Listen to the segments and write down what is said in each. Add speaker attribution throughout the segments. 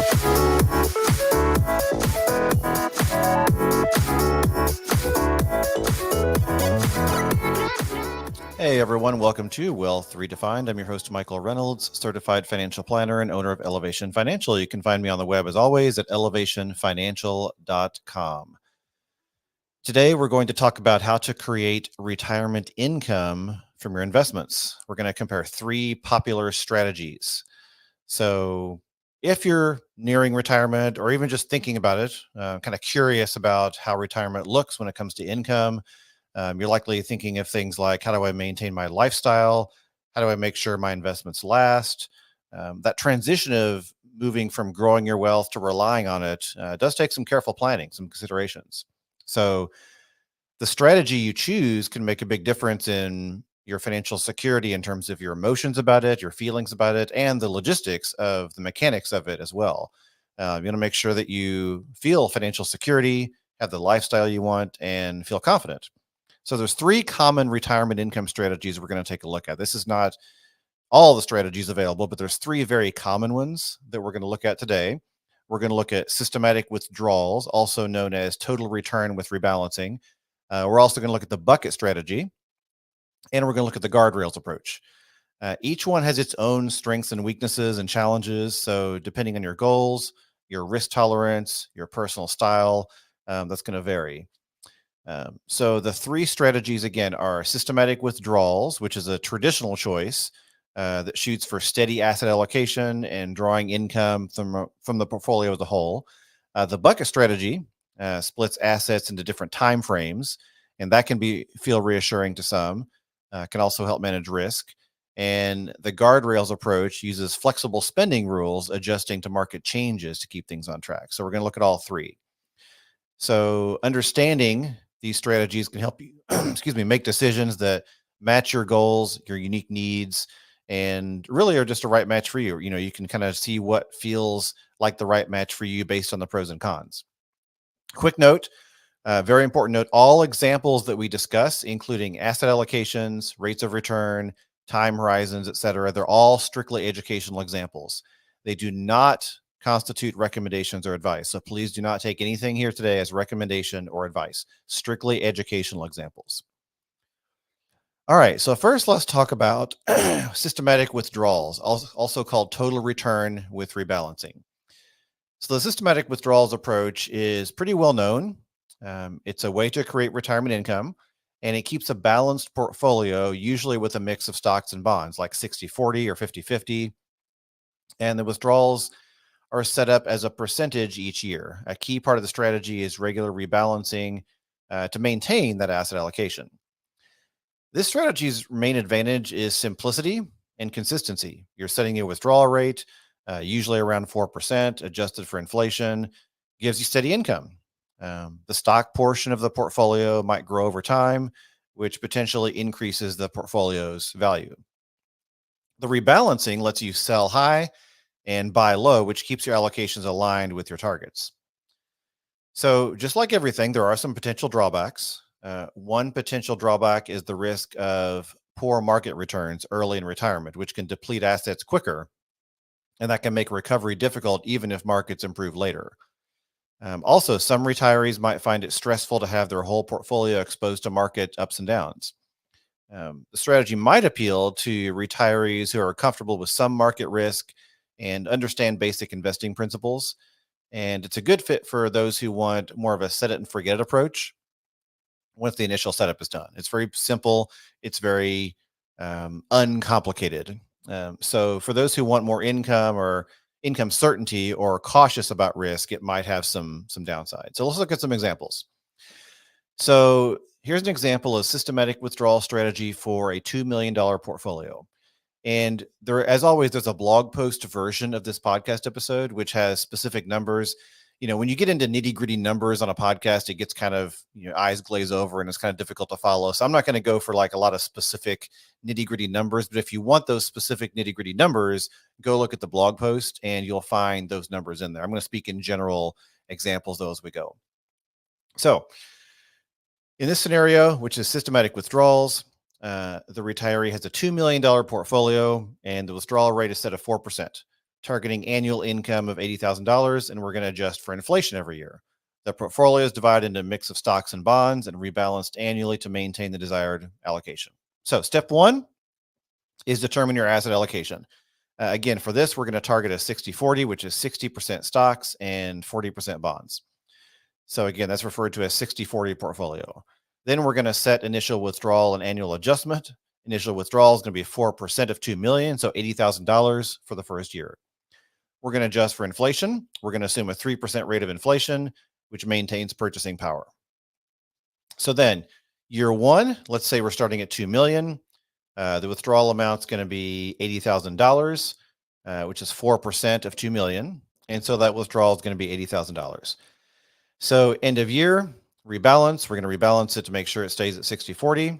Speaker 1: Hey everyone, welcome to Wealth Redefined. I'm your host, Michael Reynolds, certified financial planner and owner of Elevation Financial. You can find me on the web as always at elevationfinancial.com. Today, we're going to talk about how to create retirement income from your investments. We're going to compare three popular strategies. So if you're nearing retirement or even just thinking about it, kind of curious about how retirement looks when it comes to income, you're likely thinking of things like, how do I maintain my lifestyle? How do I make sure my investments last? That transition of moving from growing your wealth to relying on it does take some careful planning, some considerations. So the strategy you choose can make a big difference in your financial security in terms of your emotions about it, your feelings about it, and the logistics of the mechanics of it as well. You want to make sure that you feel financial security, have the lifestyle you want, and feel confident. So there's three common retirement income strategies we're going to take a look at. This is not all the strategies available, but there's three very common ones that we're going to look at today. We're going to look at systematic withdrawals, also known as total return with rebalancing. We're also going to look at the bucket strategy, and we're going to look at the guardrails approach. Each one has its own strengths and weaknesses and challenges. So depending on your goals, your risk tolerance, your personal style, that's going to vary. So the three strategies, again, are systematic withdrawals, which is a traditional choice that shoots for steady asset allocation and drawing income from the portfolio as a whole. The bucket strategy splits assets into different time frames, and that can feel reassuring to some, can also help manage risk. And the guardrails approach uses flexible spending rules, adjusting to market changes to keep things on track. So we're going to look at all three. So understanding these strategies can help you, make decisions that match your goals, your unique needs, and really are just a right match for you. You can kind of see what feels like the right match for you based on the pros and cons. Quick note, very important note, all examples that we discuss, including asset allocations, rates of return, time horizons, et cetera, they're all strictly educational examples. They do not constitute recommendations or advice. So please do not take anything here today as recommendation or advice, strictly educational examples. All right, so first let's talk about systematic withdrawals, also called total return with rebalancing. So the systematic withdrawals approach is pretty well known. It's a way to create retirement income, and it keeps a balanced portfolio, usually with a mix of stocks and bonds, like 60-40 or 50-50. And the withdrawals are set up as a percentage each year. A key part of the strategy is regular rebalancing to maintain that asset allocation. This strategy's main advantage is simplicity and consistency. You're setting your withdrawal rate, usually around 4%, adjusted for inflation, gives you steady income. The stock portion of the portfolio might grow over time, which potentially increases the portfolio's value. The rebalancing lets you sell high and buy low, which keeps your allocations aligned with your targets. So just like everything, there are some potential drawbacks. One potential drawback is the risk of poor market returns early in retirement, which can deplete assets quicker, and that can make recovery difficult even if markets improve later. Also, some retirees might find it stressful to have their whole portfolio exposed to market ups and downs. The strategy might appeal to retirees who are comfortable with some market risk and understand basic investing principles. And it's a good fit for those who want more of a set it and forget it approach once the initial setup is done. It's very simple. It's very uncomplicated. So for those who want more income or income certainty or cautious about risk, it might have some downside. So let's look at some examples. So here's an example of systematic withdrawal strategy for a $2 million portfolio. And there, as always, there's a blog post version of this podcast episode, which has specific numbers. When you get into nitty gritty numbers on a podcast, it gets kind of, eyes glaze over and it's kind of difficult to follow. So I'm not going to go for like a lot of specific nitty gritty numbers, but if you want those specific nitty gritty numbers, go look at the blog post and you'll find those numbers in there. I'm going to speak in general examples though as we go. So in this scenario, which is systematic withdrawals, the retiree has a $2 million portfolio and the withdrawal rate is set at 4%. targeting annual income of $80,000, and we're going to adjust for inflation every year. The portfolio is divided into a mix of stocks and bonds and rebalanced annually to maintain the desired allocation. So step one is determine your asset allocation. Again, for this, we're going to target a 60-40, which is 60% stocks and 40% bonds. So again, that's referred to as 60-40 portfolio. Then we're going to set initial withdrawal and annual adjustment. Initial withdrawal is going to be 4% of $2 million, so $80,000 for the first year. We're going to adjust for inflation. We're going to assume a 3% rate of inflation, which maintains purchasing power. So then year one, let's say we're starting at $2 million. The withdrawal amount is going to be $80,000, which is 4% of $2 million. And so that withdrawal is going to be $80,000. So end of year, rebalance. We're going to rebalance it to make sure it stays at 60-40.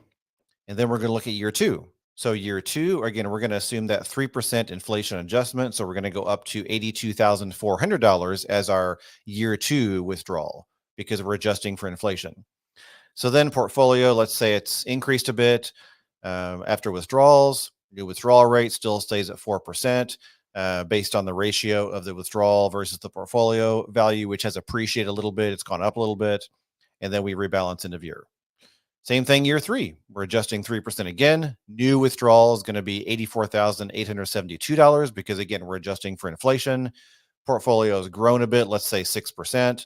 Speaker 1: And then we're going to look at year two. So year two, again, we're going to assume that 3% inflation adjustment. So we're going to go up to $82,400 as our year two withdrawal because we're adjusting for inflation. So then portfolio, let's say it's increased a bit after withdrawals. New withdrawal rate still stays at 4% based on the ratio of the withdrawal versus the portfolio value, which has appreciated a little bit. It's gone up a little bit. And then we rebalance end of year. Same thing year three. We're adjusting 3% again. New withdrawal is going to be $84,872 because, again, we're adjusting for inflation. Portfolio has grown a bit, let's say 6%.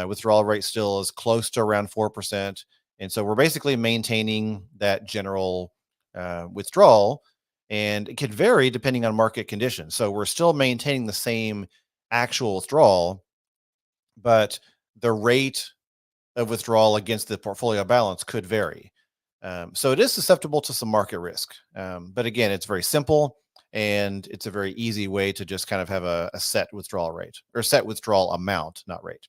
Speaker 1: Withdrawal rate still is close to around 4%. And so we're basically maintaining that general withdrawal, and it could vary depending on market conditions. So we're still maintaining the same actual withdrawal, but the rate of withdrawal against the portfolio balance could vary. So it is susceptible to some market risk. But again, it's very simple and it's a very easy way to just kind of have a set withdrawal rate or set withdrawal amount, not rate.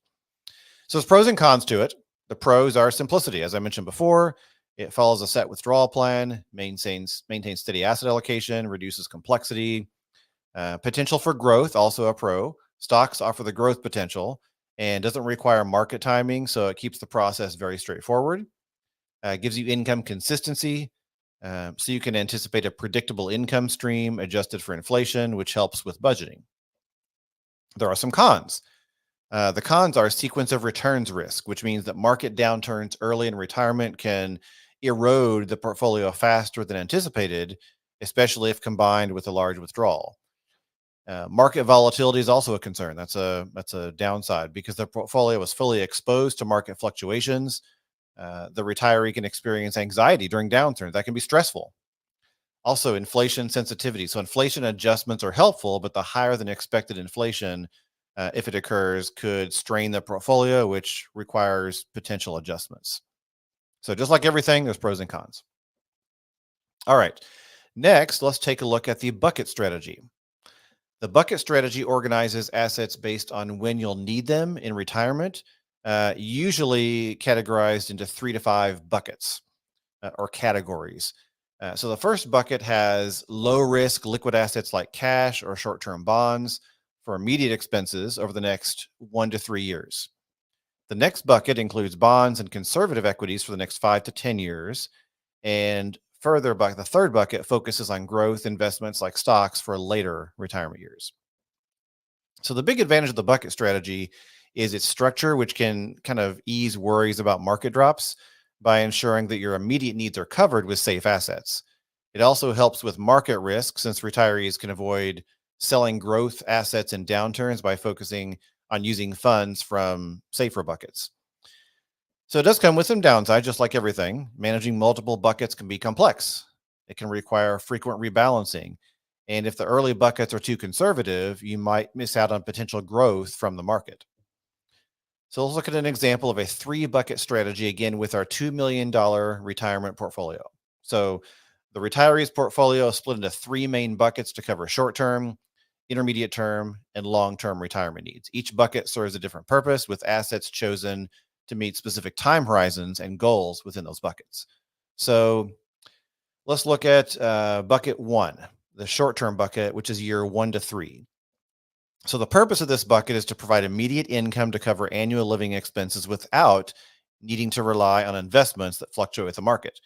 Speaker 1: So there's pros and cons to it. The pros are simplicity. As I mentioned before, it follows a set withdrawal plan, maintains steady asset allocation, reduces complexity, potential for growth, also a pro. Stocks offer the growth potential and doesn't require market timing, so it keeps the process very straightforward. Gives you income consistency, so you can anticipate a predictable income stream adjusted for inflation, which helps with budgeting. There are some cons. The cons are sequence of returns risk, which means that market downturns early in retirement can erode the portfolio faster than anticipated, especially if combined with a large withdrawal. Market volatility is also a concern. That's a downside because the portfolio is fully exposed to market fluctuations. The retiree can experience anxiety during downturns. That can be stressful. Also, inflation sensitivity. So inflation adjustments are helpful, but the higher than expected inflation, if it occurs, could strain the portfolio, which requires potential adjustments. So just like everything, there's pros and cons. All right. Next, let's take a look at the bucket strategy. The bucket strategy organizes assets based on when you'll need them in retirement, usually categorized into 3 to 5 buckets or categories. So the first bucket has low risk liquid assets like cash or short-term bonds for immediate expenses over the next 1 to 3 years. The next bucket includes bonds and conservative equities for the next 5 to 10 years. And further, the third bucket focuses on growth investments like stocks for later retirement years. So the big advantage of the bucket strategy is its structure, which can kind of ease worries about market drops by ensuring that your immediate needs are covered with safe assets. It also helps with market risk since retirees can avoid selling growth assets in downturns by focusing on using funds from safer buckets. So it does come with some downside, just like everything. Managing multiple buckets can be complex. It can require frequent rebalancing. And if the early buckets are too conservative, you might miss out on potential growth from the market. So let's look at an example of a 3-bucket strategy, again, with our $2 million retirement portfolio. So the retiree's portfolio is split into 3 main buckets to cover short-term, intermediate term, and long-term retirement needs. Each bucket serves a different purpose with assets chosen to meet specific time horizons and goals within those buckets. So let's look at bucket 1, the short-term bucket, which is year 1 to 3. So the purpose of this bucket is to provide immediate income to cover annual living expenses without needing to rely on investments that fluctuate with the market.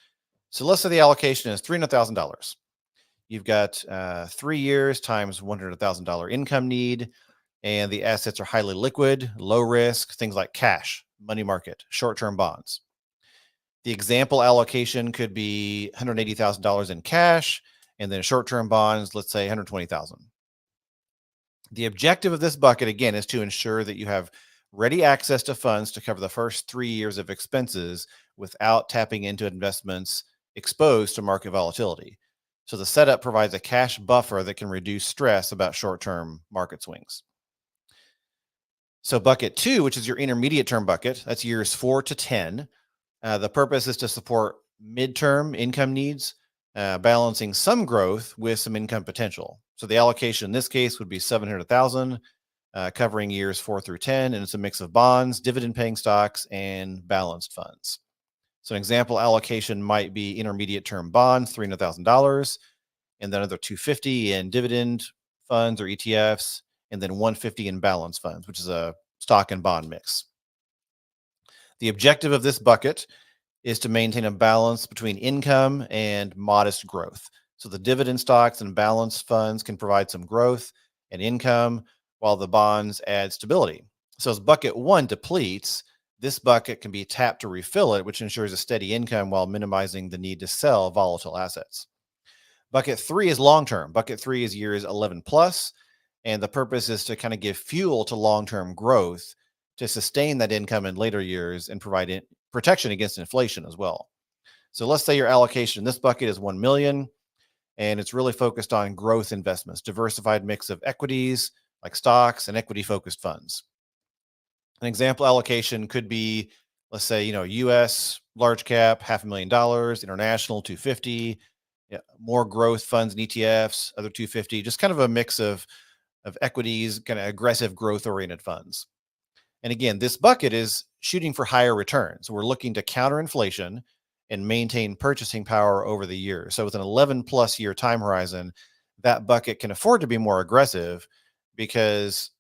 Speaker 1: So let's say the allocation is $300,000. You've got 3 years times $100,000 income need, and the assets are highly liquid, low risk, things like cash, money market, short-term bonds. The example allocation could be $180,000 in cash, and then short-term bonds, let's say 120,000. The objective of this bucket, again, is to ensure that you have ready access to funds to cover the first 3 years of expenses without tapping into investments exposed to market volatility. So the setup provides a cash buffer that can reduce stress about short-term market swings. So bucket 2, which is your intermediate term bucket, that's years 4 to 10. The purpose is to support midterm income needs, balancing some growth with some income potential. So the allocation in this case would be 700,000, covering years 4 through 10, and it's a mix of bonds, dividend-paying stocks, and balanced funds. So an example allocation might be intermediate term bonds, $300,000, and then another 250 in dividend funds or ETFs, and then 150 in balanced funds, which is a stock and bond mix. The objective of this bucket is to maintain a balance between income and modest growth. So the dividend stocks and balanced funds can provide some growth and income, while the bonds add stability. So as bucket 1 depletes, this bucket can be tapped to refill it, which ensures a steady income while minimizing the need to sell volatile assets. Bucket 3 is long-term. Bucket 3 is years 11 plus, and the purpose is to kind of give fuel to long-term growth to sustain that income in later years and provide protection against inflation as well. So let's say your allocation in this bucket is 1 million, and it's really focused on growth investments, diversified mix of equities like stocks and equity-focused funds. An example allocation could be, let's say, US large cap, $500,000, international 250, more growth funds and ETFs, other 250, just kind of a mix of equities, kind of aggressive growth oriented funds. And again, this bucket is shooting for higher returns. We're looking to counter inflation and maintain purchasing power over the years. So with an 11 plus year time horizon, that bucket can afford to be more aggressive because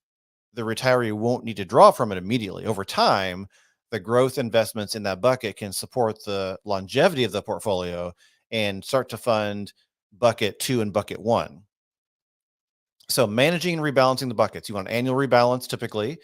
Speaker 1: the retiree won't need to draw from it immediately. Over time, the growth investments in that bucket can support the longevity of the portfolio and start to fund bucket 2 and bucket 1. So managing and rebalancing the buckets, you want an annual rebalance typically.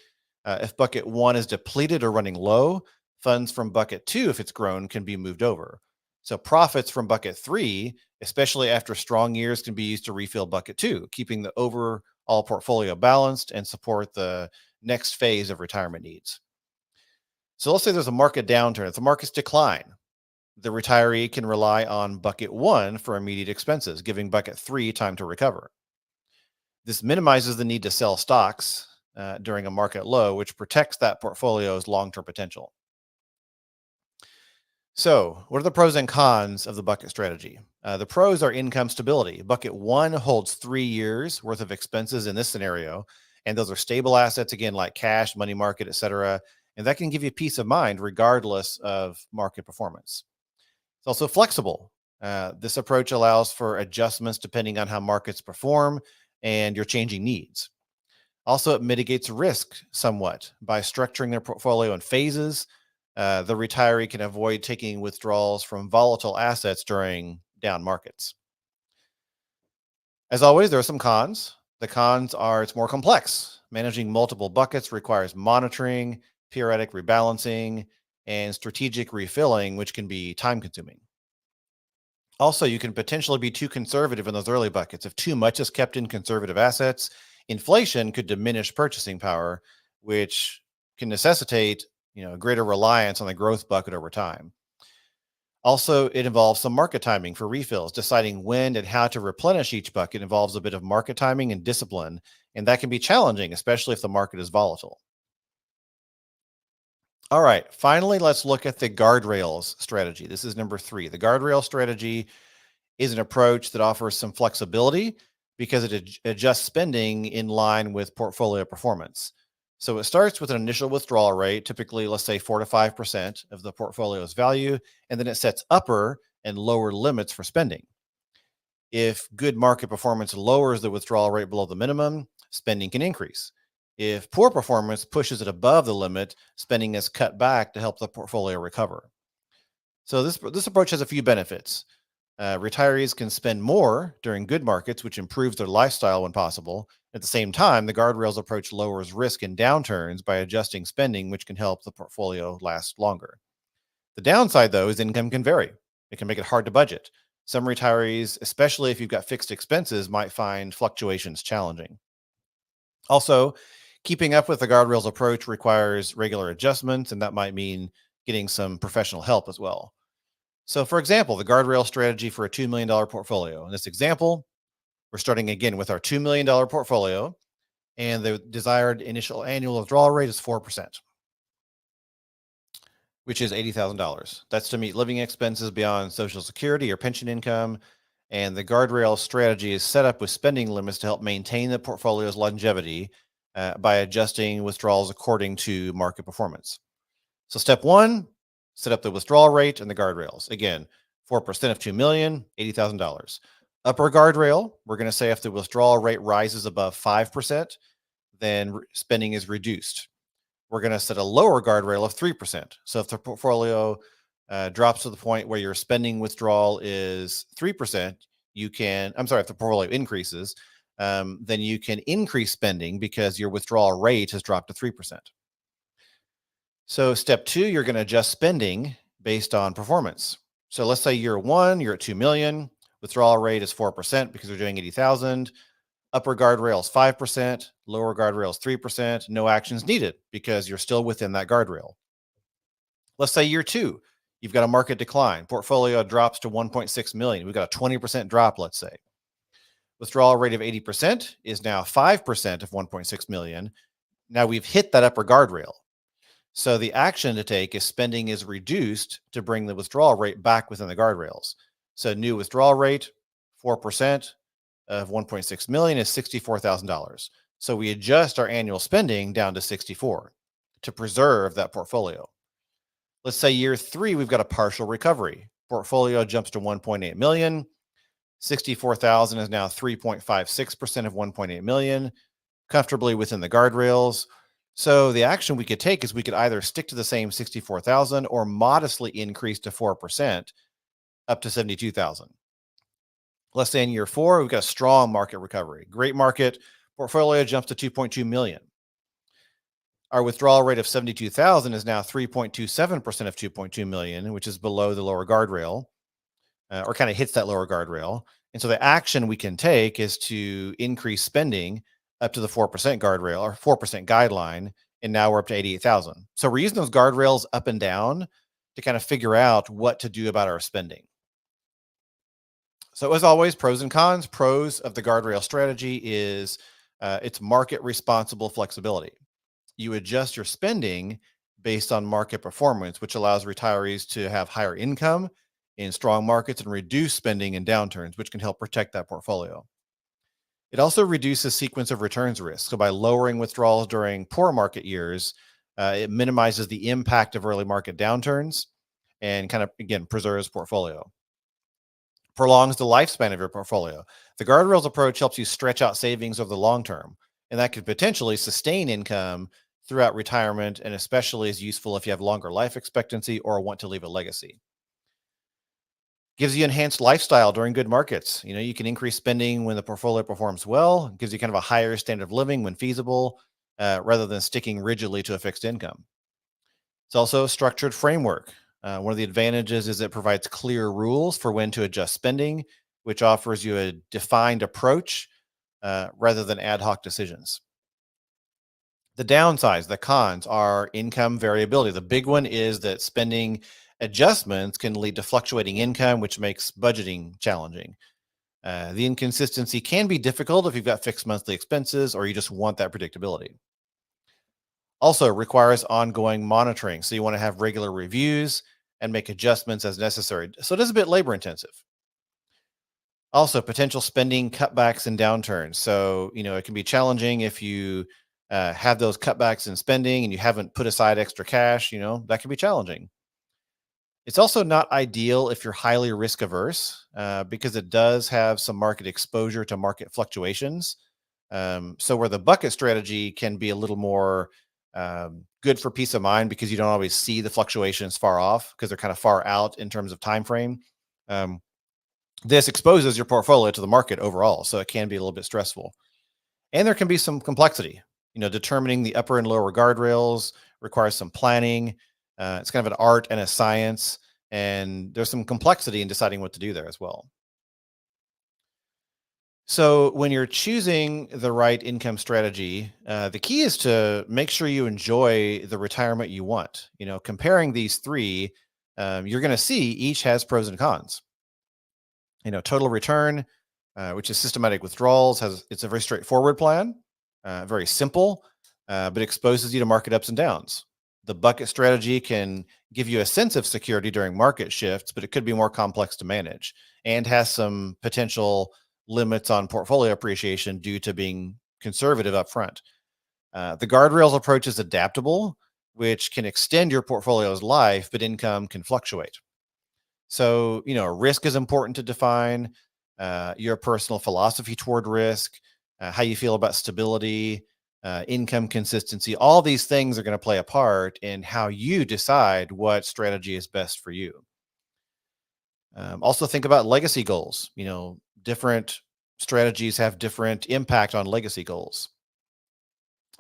Speaker 1: If bucket 1 is depleted or running low, funds from bucket 2, if it's grown, can be moved over. So profits from bucket 3, especially after strong years, can be used to refill bucket 2, keeping the overall portfolio balanced and support the next phase of retirement needs. So let's say there's a market downturn. If the markets decline, the retiree can rely on bucket 1 for immediate expenses, giving bucket 3 time to recover. This minimizes the need to sell stocks during a market low, which protects that portfolio's long-term potential. So what are the pros and cons of the bucket strategy? The pros are income stability. Bucket 1 holds 3 years worth of expenses in this scenario, and those are stable assets, again, like cash, money market, etc. And that can give you peace of mind regardless of market performance. It's also flexible. This approach allows for adjustments depending on how markets perform and your changing needs. Also, it mitigates risk somewhat by structuring their portfolio in phases. The retiree can avoid taking withdrawals from volatile assets during down markets. As always, there are some cons. The cons are it's more complex. Managing multiple buckets requires monitoring, periodic rebalancing, and strategic refilling, which can be time consuming. Also, you can potentially be too conservative in those early buckets. If too much is kept in conservative assets, inflation could diminish purchasing power, which can necessitate greater reliance on the growth bucket over time. Also, it involves some market timing for refills. Deciding when and how to replenish each bucket involves a bit of market timing and discipline, and that can be challenging, especially if the market is volatile. All right, finally, let's look at the guardrails strategy. This is number 3. The guardrail strategy is an approach that offers some flexibility because it adjusts spending in line with portfolio performance. So it starts with an initial withdrawal rate, typically, let's say 4 to 5% of the portfolio's value, and then it sets upper and lower limits for spending. If good market performance lowers the withdrawal rate below the minimum, spending can increase. If poor performance pushes it above the limit, spending is cut back to help the portfolio recover. So this approach has a few benefits. Retirees can spend more during good markets, which improves their lifestyle when possible. At the same time, the guardrails approach lowers risk in downturns by adjusting spending, which can help the portfolio last longer. The downside, though, is income can vary. It can make it hard to budget. Some retirees, especially if you've got fixed expenses, might find fluctuations challenging. Also, keeping up with the guardrails approach requires regular adjustments, and that might mean getting some professional help as well. So, for example, the guardrail strategy for a $2 million portfolio. In this example, we're starting again with our $2 million portfolio, and the desired initial annual withdrawal rate is 4%, which is $80,000. That's to meet living expenses beyond Social Security or pension income. And the guardrail strategy is set up with spending limits to help maintain the portfolio's longevity by adjusting withdrawals according to market performance. So, step one, set up the withdrawal rate and the guardrails. Again, 4% of $2 million, $80,000. Upper guardrail, we're going to say if the withdrawal rate rises above 5%, then spending is reduced. We're going to set a lower guardrail of 3%. So if the portfolio drops to the point where your spending withdrawal is 3%, if the portfolio increases, then you can increase spending because your withdrawal rate has dropped to 3%. So step two, you're going to adjust spending based on performance. So let's say year one, you're at 2 million, withdrawal rate is 4% because we're doing 80,000. Upper guardrail is 5%, lower guardrail is 3%, no actions needed because you're still within that guardrail. Let's say year two, you've got a market decline. Portfolio drops to 1.6 million. We've got a 20% drop, let's say. Withdrawal rate of 80% is now 5% of 1.6 million. Now we've hit that upper guardrail. So the action to take is spending is reduced to bring the withdrawal rate back within the guardrails. So new withdrawal rate, 4% of 1.6 million is $64,000. So we adjust our annual spending down to 64 to preserve that portfolio. Let's say year three, we've got a partial recovery. Portfolio jumps to 1.8 million. 64,000 is now 3.56% of 1.8 million, comfortably within the guardrails. So the action we could take is we could either stick to the same 64,000 or modestly increase to 4% up to 72,000. Let's say in year four, we've got a strong market recovery. Great market. Portfolio jumps to 2.2 million. Our withdrawal rate of 72,000 is now 3.27% of 2.2 million, which is below the lower guardrail, or kind of hits that lower guardrail. And so the action we can take is to increase spending up to the 4% guardrail or 4% guideline. And now we're up to 88,000. So we're using those guardrails up and down to kind of figure out what to do about our spending. So as always, pros and cons. Pros of the guardrail strategy is it's market responsible flexibility. You adjust your spending based on market performance, which allows retirees to have higher income in strong markets and reduce spending in downturns, which can help protect that portfolio. It also reduces sequence of returns risk. So by lowering withdrawals during poor market years, it minimizes the impact of early market downturns and kind of, again, preserves portfolio. Prolongs the lifespan of your portfolio. The guardrails approach helps you stretch out savings over the long term, and that could potentially sustain income throughout retirement, and especially is useful if you have longer life expectancy or want to leave a legacy. Gives you enhanced lifestyle during good markets. You can increase spending when the portfolio performs well. It gives you kind of a higher standard of living when feasible, rather than sticking rigidly to a fixed income. It's also a structured framework. One of the advantages is it provides clear rules for when to adjust spending, which offers you a defined approach rather than ad hoc decisions. The downsides, the cons, are income variability. The big one is that spending adjustments can lead to fluctuating income, which makes budgeting challenging. The inconsistency can be difficult if you've got fixed monthly expenses or you just want that predictability. Also requires ongoing monitoring. So you want to have regular reviews and make adjustments as necessary. So it is a bit labor intensive. Also, potential spending cutbacks and downturns. So, it can be challenging if you have those cutbacks in spending and you haven't put aside extra cash, that can be challenging. It's also not ideal if you're highly risk averse because it does have some market exposure to market fluctuations. So where the bucket strategy can be a little more good for peace of mind because you don't always see the fluctuations far off because they're kind of far out in terms of time frame. This exposes your portfolio to the market overall, so it can be a little bit stressful. And there can be some complexity. Determining the upper and lower guardrails requires some planning. It's kind of an art and a science, and there's some complexity in deciding what to do there as well. So, when you're choosing the right income strategy, the key is to make sure you enjoy the retirement you want. Comparing these three, you're going to see each has pros and cons. Total return, which is systematic withdrawals, it's a very straightforward plan, very simple, but exposes you to market ups and downs. The bucket strategy can give you a sense of security during market shifts, but it could be more complex to manage and has some potential limits on portfolio appreciation due to being conservative upfront. The guardrails approach is adaptable, which can extend your portfolio's life, but income can fluctuate. So, risk is important to define, your personal philosophy toward risk, how you feel about stability, income consistency. All these things are going to play a part in how you decide what strategy is best for you. Also, think about legacy goals. Different strategies have different impact on legacy goals.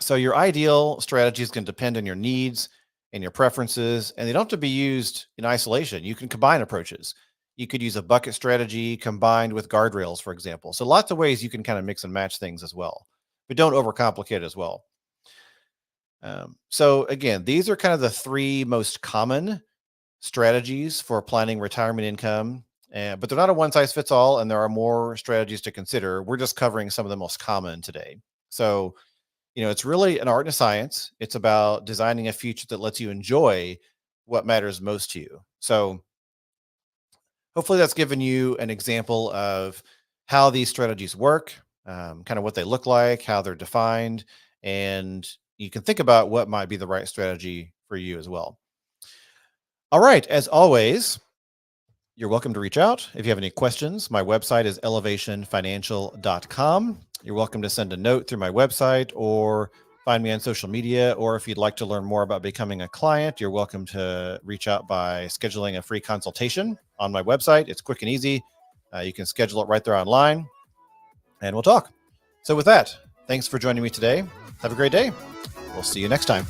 Speaker 1: So, your ideal strategy is going to depend on your needs and your preferences, and they don't have to be used in isolation. You can combine approaches. You could use a bucket strategy combined with guardrails, for example. So lots of ways you can kind of mix and match things as well, but don't overcomplicate it as well. So again, these are kind of the three most common strategies for planning retirement income, but they're not a one size fits all, and there are more strategies to consider. We're just covering some of the most common today. So it's really an art and a science. It's about designing a future that lets you enjoy what matters most to you. So hopefully that's given you an example of how these strategies work, kind of what they look like, how they're defined, and you can think about what might be the right strategy for you as well. All right. As always, you're welcome to reach out if you have any questions. My website is elevationfinancial.com. You're welcome to send a note through my website or find me on social media. Or if you'd like to learn more about becoming a client, you're welcome to reach out by scheduling a free consultation on my website. It's quick and easy. You can schedule it right there online and we'll talk. So with that, thanks for joining me today. Have a great day. We'll see you next time.